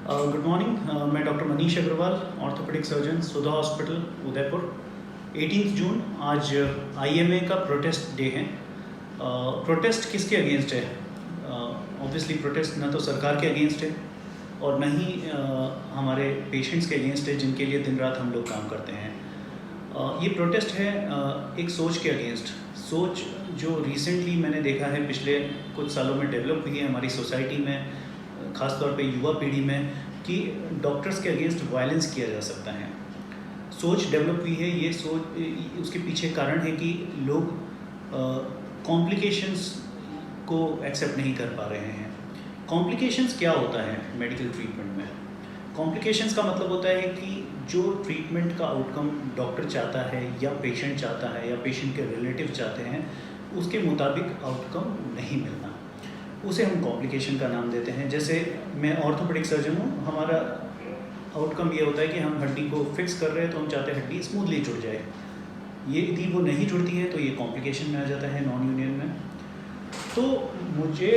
Good morning. मैं doctor Manish Agarwal, orthopaedic surgeon, Sudha hospital, Udaipur. 18 जून आज IMA का प्रोटेस्ट डे है। प्रोटेस्ट किसके अगेंस्ट है? ऑब्वियसली प्रोटेस्ट ना तो सरकार के अगेंस्ट है और न ही हमारे पेशेंट्स के अगेंस्ट है जिनके लिए दिन रात हम लोग काम करते हैं। ये प्रोटेस्ट है एक सोच के अगेंस्ट। सोच जो रिसेंटली मैंने देखा है पिछले कुछ सालों में डेवलप हुई है हमारी सोसाइटी में, ख़ास तौर पे युवा पीढ़ी में, कि डॉक्टर्स के अगेंस्ट वायलेंस किया जा सकता है। सोच डेवलप हुई है। ये सोच, उसके पीछे कारण है कि लोग कॉम्प्लिकेशंस को एक्सेप्ट नहीं कर पा रहे हैं। कॉम्प्लिकेशंस क्या होता है मेडिकल ट्रीटमेंट में? कॉम्प्लिकेशंस का मतलब होता है कि जो ट्रीटमेंट का आउटकम डॉक्टर चाहता है या पेशेंट चाहता है या पेशेंट के रिलेटिव चाहते हैं, उसके मुताबिक आउटकम नहीं मिलना, उसे हम कॉम्प्लिकेशन का नाम देते हैं। जैसे मैं ऑर्थोपेडिक सर्जन हूँ, हमारा आउटकम ये होता है कि हम हड्डी को फिक्स कर रहे हैं तो हम चाहते हैं हड्डी स्मूथली जुड़ जाए। ये यदि वो नहीं जुड़ती है तो ये कॉम्प्लिकेशन में आ जाता है, नॉन यूनियन में। तो मुझे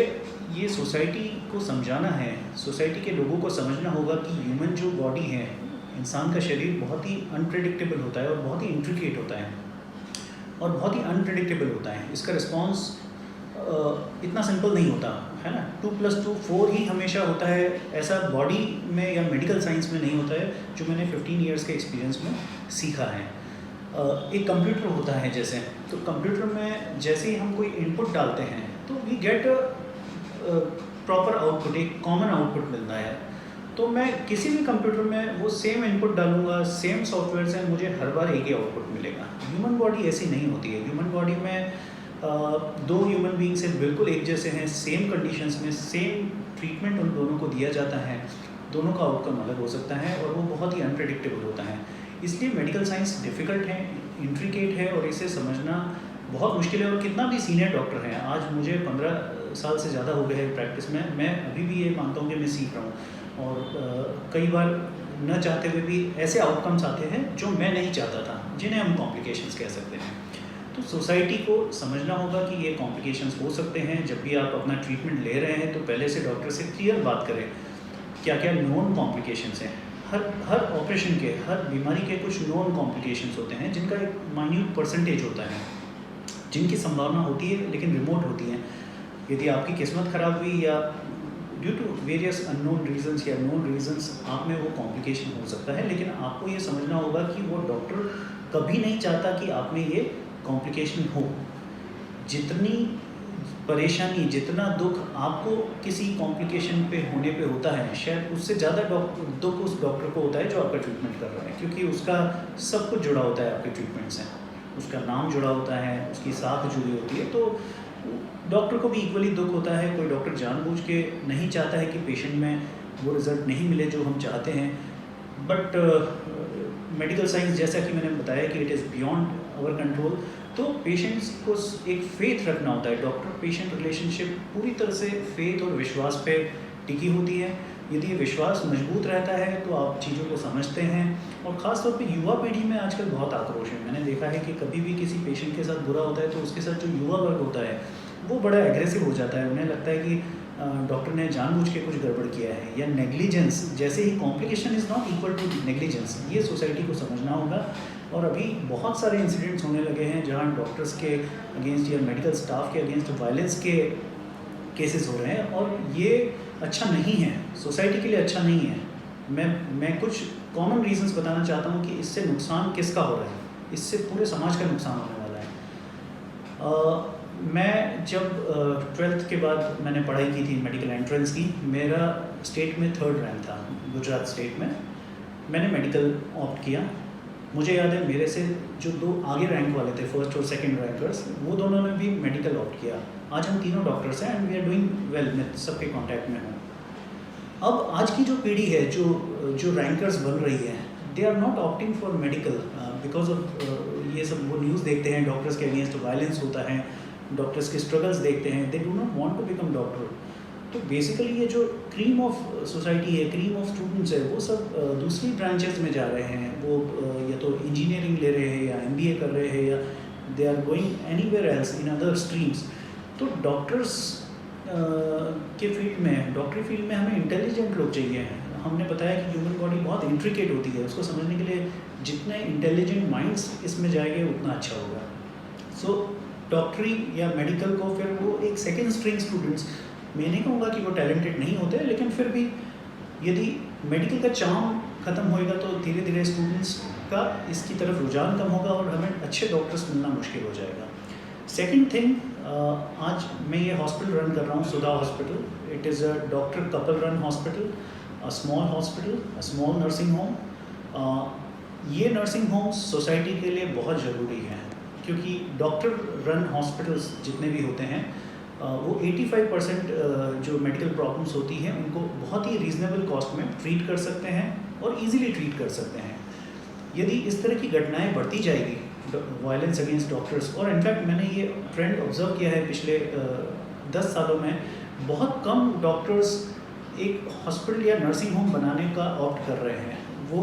ये सोसाइटी को समझाना है, सोसाइटी के लोगों को समझना होगा कि ह्यूमन जो बॉडी है, इंसान का शरीर बहुत ही अनप्रेडिक्टेबल होता है और बहुत ही इंट्रिकेट होता है और बहुत ही अनप्रेडिक्टेबल होता है। इसका रिस्पॉन्स इतना सिंपल नहीं होता है ना। 2+2 4 ही हमेशा होता है, ऐसा बॉडी में या मेडिकल साइंस में नहीं होता है, जो मैंने 15 इयर्स के एक्सपीरियंस में सीखा है। एक कंप्यूटर होता है जैसे, तो कंप्यूटर में जैसे ही हम कोई इनपुट डालते हैं तो वी गेट प्रॉपर आउटपुट, एक कॉमन आउटपुट मिलता है। तो मैं किसी भी कंप्यूटर में वो सेम इनपुट डालूंगा, सेम सॉफ्टवेयर से मुझे हर बार एक ही आउटपुट मिलेगा। ह्यूमन बॉडी ऐसी नहीं होती है। ह्यूमन बॉडी में दो ह्यूमन बीइंग से बिल्कुल एक जैसे हैं, सेम कंडीशंस में सेम ट्रीटमेंट उन दोनों को दिया जाता है, दोनों का आउटकम अलग हो सकता है और वो बहुत ही अनप्रेडिक्टेबल होता है। इसलिए मेडिकल साइंस डिफ़िकल्ट है, इंट्रिकेट है और इसे समझना बहुत मुश्किल है। और कितना भी सीनियर डॉक्टर है, आज मुझे 15 साल से ज़्यादा हो गए हैं प्रैक्टिस में, मैं अभी भी ये मानता हूँ कि मैं सीख रहा हूँ और कई बार न चाहते हुए भी ऐसे आउटकम्स आते हैं जो मैं नहीं चाहता था, जिन्हें हम कॉम्प्लिकेशंस कह सकते हैं। तो सोसाइटी को समझना होगा कि ये कॉम्प्लिकेशंस हो सकते हैं। जब भी आप अपना ट्रीटमेंट ले रहे हैं तो पहले से डॉक्टर से क्लियर बात करें क्या क्या नॉन कॉम्प्लिकेशंस हैं। हर ऑपरेशन के, हर बीमारी के कुछ नॉन कॉम्प्लिकेशंस होते हैं जिनका एक माइन्यूट परसेंटेज होता है, जिनकी संभावना होती है लेकिन रिमोट होती है। यदि आपकी किस्मत ख़राब हुई या due to various unknown reasons या नोन रीजंस आप में वो कॉम्प्लिकेशन हो सकता है, लेकिन आपको ये समझना होगा कि वो डॉक्टर कभी नहीं चाहता कि आप में ये कॉम्प्लिकेशन हो। जितनी परेशानी, जितना दुख आपको किसी कॉम्प्लिकेशन पे होने पे होता है, शायद उससे ज़्यादा दुख उस डॉक्टर को होता है जो आपका ट्रीटमेंट कर रहा है, क्योंकि उसका सब कुछ जुड़ा होता है आपके ट्रीटमेंट से। उसका नाम जुड़ा होता है, उसकी साख जुड़ी होती है, तो डॉक्टर को भी इक्वली दुख होता है। कोई डॉक्टर जानबूझ के नहीं चाहता है कि पेशेंट में वो रिज़ल्ट नहीं मिले जो हम चाहते हैं, बट मेडिकल साइंस, जैसा कि मैंने बताया कि it is beyond our control. तो पेशेंट्स को एक फेथ रखना होता है। डॉक्टर पेशेंट रिलेशनशिप पूरी तरह से फेथ और विश्वास पे टिकी होती है। यदि ये विश्वास मजबूत रहता है तो आप चीज़ों को समझते हैं। और ख़ास तौर पे युवा पीढ़ी में आजकल बहुत आक्रोश है। मैंने देखा है कि कभी भी किसी पेशेंट के साथ बुरा होता है तो उसके साथ जो युवा वर्ग होता है वो बड़ा एग्रेसिव हो जाता है। उन्हें लगता है कि डॉक्टर ने जानबूझ के कुछ गड़बड़ किया है, या नेग्लिजेंस। जैसे ही complication is not equal to negligence, ये सोसाइटी को समझना होगा। और अभी बहुत सारे इंसिडेंट्स होने लगे हैं जहाँ डॉक्टर्स के अगेंस्ट या मेडिकल स्टाफ के अगेंस्ट वायलेंस के केसेस हो रहे हैं और ये अच्छा नहीं है, सोसाइटी के लिए अच्छा नहीं है। मैं कुछ कॉमन रीजंस बताना चाहता हूँ कि इससे नुकसान किसका हो रहा है। इससे पूरे समाज का नुकसान होने वाला है। मैं जब 12th के बाद मैंने पढ़ाई की थी मेडिकल एंट्रेंस की, मेरा स्टेट में 3rd रैंक था, गुजरात स्टेट में। मैंने मेडिकल ऑप्ट किया। मुझे याद है मेरे से जो 2 आगे रैंक वाले थे, 1st और 2nd रैंकर्स, वो दोनों ने भी मेडिकल ऑप्ट किया। आज हम तीनों डॉक्टर्स हैं and we are doing well, मैं सबके कॉन्टैक्ट में हूँ। अब आज की जो पीढ़ी है, जो रैंकर्स बन रही है, they are not opting for medical because of ये सब वो न्यूज़ देखते हैं, डॉक्टर्स के अगेंस्ट वायलेंस होता है, डॉक्टर्स के स्ट्रगल्स देखते हैं, they do not want to become doctor. तो बेसिकली ये जो क्रीम ऑफ सोसाइटी है, क्रीम ऑफ स्टूडेंट्स है, वो सब दूसरी ब्रांचेस में जा रहे हैं। वो या तो इंजीनियरिंग ले रहे हैं या MBA कर रहे हैं या they are going anywhere else in other streams. तो डॉक्टर्स के फील्ड में, डॉक्टरी फील्ड में हमें इंटेलिजेंट लोग चाहिए हैं। हमने बताया कि ह्यूमन बॉडी बहुत इंट्रिकेट होती है, उसको समझने के लिए जितने इंटेलिजेंट माइंड्स इसमें जाएंगे उतना अच्छा होगा। सो डॉक्टरी या मेडिकल को फिर वो एक सेकेंड स्ट्रिंग स्टूडेंट्स, मैं नहीं कहूँगा कि वो टैलेंटेड नहीं होते, लेकिन फिर भी यदि मेडिकल का चार्म ख़त्म होएगा तो धीरे धीरे स्टूडेंट्स का इसकी तरफ रुझान कम होगा और हमें अच्छे डॉक्टर्स मिलना मुश्किल हो जाएगा। सेकेंड थिंग, आज मैं ये हॉस्पिटल रन कर रहा हूँ, Sudha hospital. It is a doctor couple run hospital, a small hospital, a small nursing home. ये नर्सिंग होम्स सोसाइटी के लिए बहुत ज़रूरी हैं, क्योंकि डॉक्टर रन हॉस्पिटल्स जितने भी होते हैं वो 85% जो मेडिकल प्रॉब्लम्स होती हैं उनको बहुत ही रीज़नेबल कॉस्ट में ट्रीट कर सकते हैं और इजीली ट्रीट कर सकते हैं। यदि इस तरह की घटनाएं बढ़ती जाएगी, वायलेंस अगेंस्ट डॉक्टर्स, और इनफैक्ट मैंने ये ट्रेंड ऑब्जर्व किया है पिछले 10 सालों में, बहुत कम डॉक्टर्स एक हॉस्पिटल या नर्सिंग होम बनाने का ऑप्ट कर रहे हैं। वो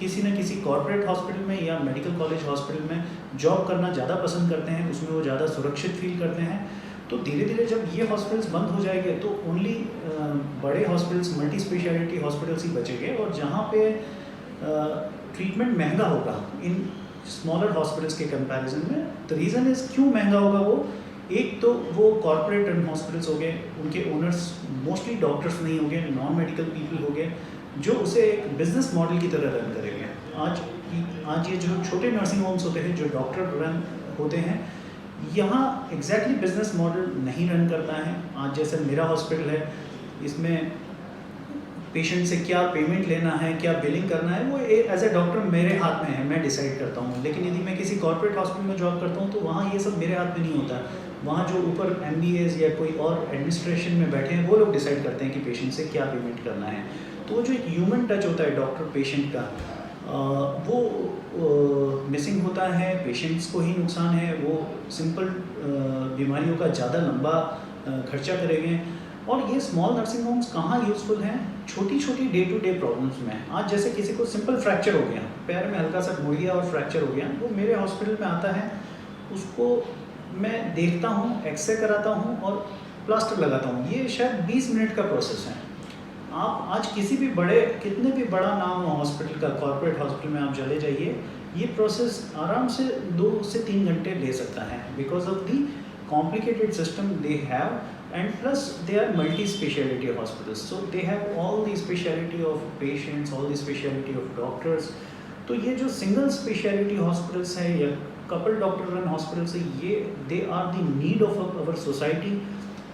किसी न किसी कॉर्पोरेट हॉस्पिटल में या मेडिकल कॉलेज हॉस्पिटल में जॉब करना ज़्यादा पसंद करते हैं, उसमें वो ज़्यादा सुरक्षित फील करते हैं। तो धीरे धीरे जब ये हॉस्पिटल्स बंद हो जाएंगे तो ओनली बड़े हॉस्पिटल्स, मल्टी स्पेशलिटी हॉस्पिटल्स ही बचेंगे, और जहाँ पे ट्रीटमेंट महंगा होगा इन स्मॉलर हॉस्पिटल्स के कंपैरिजन में। द रीज़न इज़ क्यों महंगा होगा वो, एक तो वो कॉर्पोरेट रन हॉस्पिटल्स हो गए, उनके ओनर्स मोस्टली डॉक्टर्स नहीं होंगे, नॉन मेडिकल पीपल हो गए, जो उसे एक बिजनेस मॉडल की तरह रन करेंगे। आज ये जो छोटे नर्सिंग होम्स होते हैं जो डॉक्टर रन होते हैं, यहाँ एग्जैक्टली बिजनेस मॉडल नहीं रन करता है। आज जैसे मेरा हॉस्पिटल है, इसमें पेशेंट से क्या पेमेंट लेना है, क्या बिलिंग करना है, वो एज ए डॉक्टर मेरे हाथ में है, मैं डिसाइड करता हूँ। लेकिन यदि मैं किसी कॉर्पोरेट हॉस्पिटल में जॉब करता हूँ तो वहाँ ये सब मेरे हाथ में नहीं होता। वहाँ जो ऊपर MBAs या कोई और एडमिनिस्ट्रेशन में बैठे हैं वो लोग डिसाइड करते हैं कि पेशेंट से क्या पेमेंट करना है। तो जो एक ह्यूमन टच होता है डॉक्टर पेशेंट का, वो मिसिंग होता है, पेशेंट्स को ही नुकसान है। वो सिंपल बीमारियों का ज़्यादा लंबा खर्चा करेंगे। और ये स्मॉल नर्सिंग होम्स कहाँ यूज़फुल हैं, छोटी छोटी डे टू डे प्रॉब्लम्स में। आज जैसे किसी को सिंपल फ्रैक्चर हो गया, पैर में हल्का सा मुड़ गया और फ्रैक्चर हो गया, वो मेरे हॉस्पिटल में आता है, उसको मैं देखता हूँ, एक्सरे कराता हूँ और प्लास्टर लगाता हूँ। ये शायद 20 मिनट का प्रोसेस है। आप आज किसी भी कितने भी बड़ा नाम हो हॉस्पिटल का, कॉर्पोरेट हॉस्पिटल में आप चले जाइए, ये प्रोसेस आराम से 2 से 3 घंटे ले सकता है, because of the complicated system they have, and plus they are multi-speciality hospitals, so they have all the speciality of patients, all the speciality of doctors. तो ये जो single speciality hospitals हैं या couple doctor run hospitals हैं, ये they are the need of our society.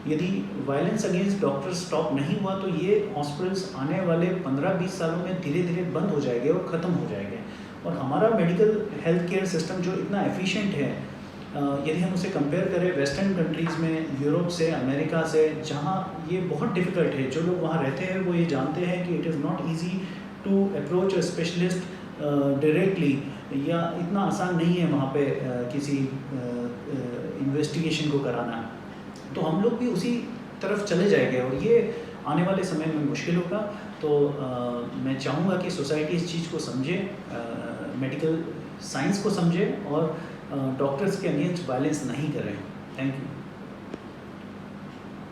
यदि violence against doctors stop नहीं हुआ तो ये हॉस्पिटल्स आने वाले 15-20 सालों में धीरे धीरे बंद हो जाएंगे और ख़त्म हो जाएंगे। और हमारा मेडिकल हेल्थ केयर सिस्टम जो इतना एफिशिएंट है, यदि हम उसे कंपेयर करें वेस्टर्न कंट्रीज़ में, यूरोप से, अमेरिका से, जहाँ ये बहुत डिफ़िकल्ट है, जो लोग वहाँ रहते हैं वो ये जानते हैं कि it is not easy to approach a specialist directly, या इतना आसान नहीं है वहाँ पे किसी इन्वेस्टिगेशन को कराना। तो हम लोग भी उसी तरफ चले जाएंगे और ये आने वाले समय में मुश्किल होगा। तो मैं चाहूँगा कि सोसाइटी इस चीज़ को समझे, मेडिकल साइंस को समझे और डॉक्टर्स के अगेंस्ट वायलेंस नहीं करें। Thank you.